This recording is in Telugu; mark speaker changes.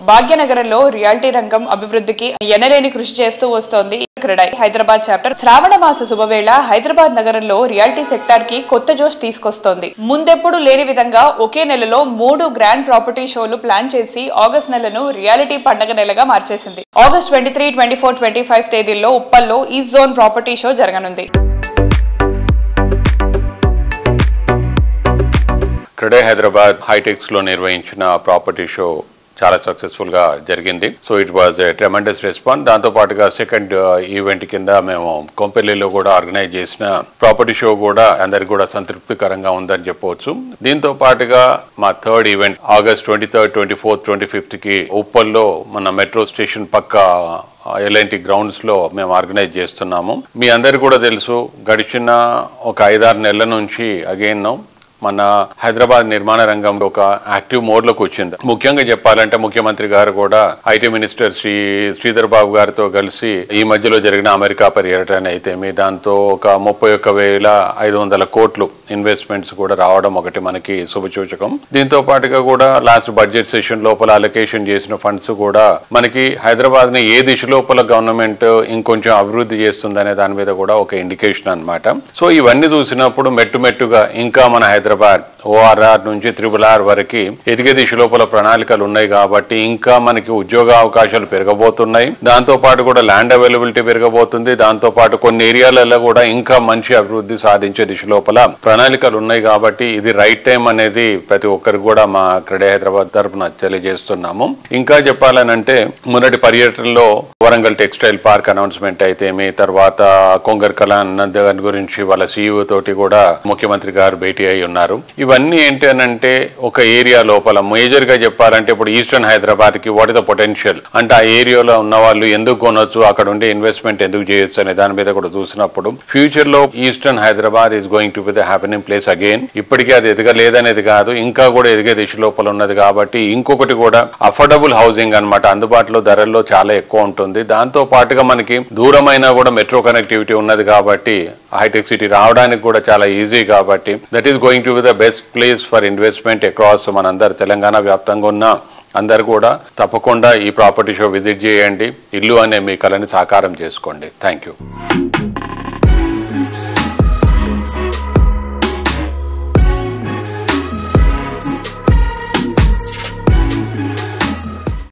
Speaker 1: భాగ్యనగరంలో రియాలిటీ రంగం అభివృద్ధికి ఎనలేని కృషి చేస్తూ వస్తోంది క్రెడై హైదరాబాద్ చాప్టర్. శ్రావణ మాస శుభవేళ హైదరాబాద్ నగరంలో రియాలిటీ సెక్టార్ కి కొత్త జోష్ తీసుకొస్తోంది. ముందెప్పుడు లేని విధంగా ఒకే నెలలో 3 గ్రాండ్ ప్రాపర్టీ షోలు ప్లాన్ చేసి ఆగస్ట్ నెలను రియాలిటీ పండుగ నెలగా మార్చేసింది. ఆగస్ట్ 23, 24, 25 తేదీల్లో ఉప్పల్లో ఈస్ట్ జోన్ ప్రాపర్టీ షో జరగనుంది.
Speaker 2: క్రెడై హైదరాబాద్ హైటెక్స్ లో నిర్వహించిన ప్రాపర్టీ షో చాలా సక్సెస్ఫుల్ గా జరిగింది. So it was a tremendous response. దాంతో పాటుగా సెకండ్ ఈవెంట్ కింద మేము కొంపెల్లిలో కూడా ఆర్గనైజ్ చేసిన ప్రాపర్టీ షో కూడా అందరికి కూడా సంతృప్తికరంగా ఉందని చెప్పవచ్చు. దీంతో పాటుగా మా థర్డ్ ఈవెంట్ ఆగస్ట్ 23, 24, 25 కి ఉప్పల్లో మన మెట్రో స్టేషన్ పక్క ఎల్ఎన్టీ గ్రౌండ్స్ లో మేము ఆర్గనైజ్ చేస్తున్నాము. మీ అందరికి కూడా తెలుసు, గడిచిన ఒక 5-6 నెలల నుంచి అగైన్ మన హైదరాబాద్ నిర్మాణ రంగంలో ఒక యాక్టివ్ మోడ్ లోకి వచ్చింది. ముఖ్యంగా చెప్పాలంటే ముఖ్యమంత్రి గారు కూడా ఐటీ మినిస్టర్ శ్రీధర్ బాబు గారితో కలిసి ఈ మధ్యలో జరిగిన అమెరికా పర్యటన అయితే దాంతో ఒక 31,500 కోట్లు ఇన్వెస్ట్మెంట్స్ కూడా రావడం ఒకటి మనకి శుభసూచకం. దీంతో పాటుగా కూడా లాస్ట్ బడ్జెట్ సెషన్ లోపల అలొకేషన్ చేసిన ఫండ్స్ కూడా మనకి హైదరాబాద్ ని ఏ దిశ లోపల గవర్నమెంట్ ఇంకొంచెం అభివృద్ధి చేస్తుందనే దాని మీద కూడా ఒక ఇండికేషన్ అన్నమాట. సో ఇవన్నీ చూసినప్పుడు మెట్టుమెట్టుగా ఇంకా మన హైదరాబాద్ ఓఆర్ఆర్ నుంచి RRR వరకు ఎదిగే దిశ లోపల ప్రణాళికలు ఉన్నాయి కాబట్టి ఇంకా మనకి ఉద్యోగ అవకాశాలు పెరగబోతున్నాయి. దాంతో పాటు కూడా ల్యాండ్ అవైలబిలిటీ పెరగబోతుంది. దాంతో పాటు కొన్ని ఏరియాలలో కూడా ఇంకా మంచి అభివృద్ధి సాధించే దిశ లోపల ప్రణాళికలు ఉన్నాయి కాబట్టి ఇది రైట్ టైం అనేది ప్రతి ఒక్కరికి కూడా మా క్రెడై హైదరాబాద్ తరఫున తెలియజేస్తున్నాము. ఇంకా చెప్పాలనంటే మొన్నటి పర్యటనలో వరంగల్ టెక్స్టైల్ పార్క్ అనౌన్స్మెంట్ అయితేమి, తర్వాత కొంగర్ కలాన్ దాని గురించి వాళ్ళ CEO తోటి కూడా ముఖ్యమంత్రి గారు భేటీ అయి ఉన్నారు. ఇవన్నీ ఏంటి అనంటే ఒక ఏరియా లోపల మేజర్ గా చెప్పాలంటే ఇప్పుడు ఈస్టర్న్ హైదరాబాద్ కి వాట్ ఇస్ ద పొటెన్షియల్ అంటే ఆ ఏరియాలో ఉన్న వాళ్ళు ఎందుకు కొనొచ్చు, అక్కడ ఉండే ఇన్వెస్ట్మెంట్ ఎందుకు చేయొచ్చు అనే దాని మీద కూడా చూసినప్పుడు ఫ్యూచర్ లో eastern Hyderabad is going to be the happening place again. ఇప్పటికీ అది ఎదగలేదనేది కాదు, ఇంకా కూడా ఎదిగే దిశ లోపల ఉన్నది కాబట్టి ఇంకొకటి కూడా అఫోర్డబుల్ హౌసింగ్ అన్నమాట. అందుబాటులో ధరల్లో చాలా ఎక్కువ ఉంటుంది. దాంతో పాటుగా మనకి దూరమైనా కూడా మెట్రో కనెక్టివిటీ ఉన్నది కాబట్టి హైటెక్ సిటీ రావడానికి కూడా చాలా ఈజీ కాబట్టి that is going to be the best place for investment across మనందరు తెలంగాణ వ్యాప్తంగా ఉన్న అందరు కూడా తప్పకుండా ఈ ప్రాపర్టీ షో విజిట్ చేయండి. ఇల్లు అనే మీ కళని సాకారం చేసుకోండి. Thank you.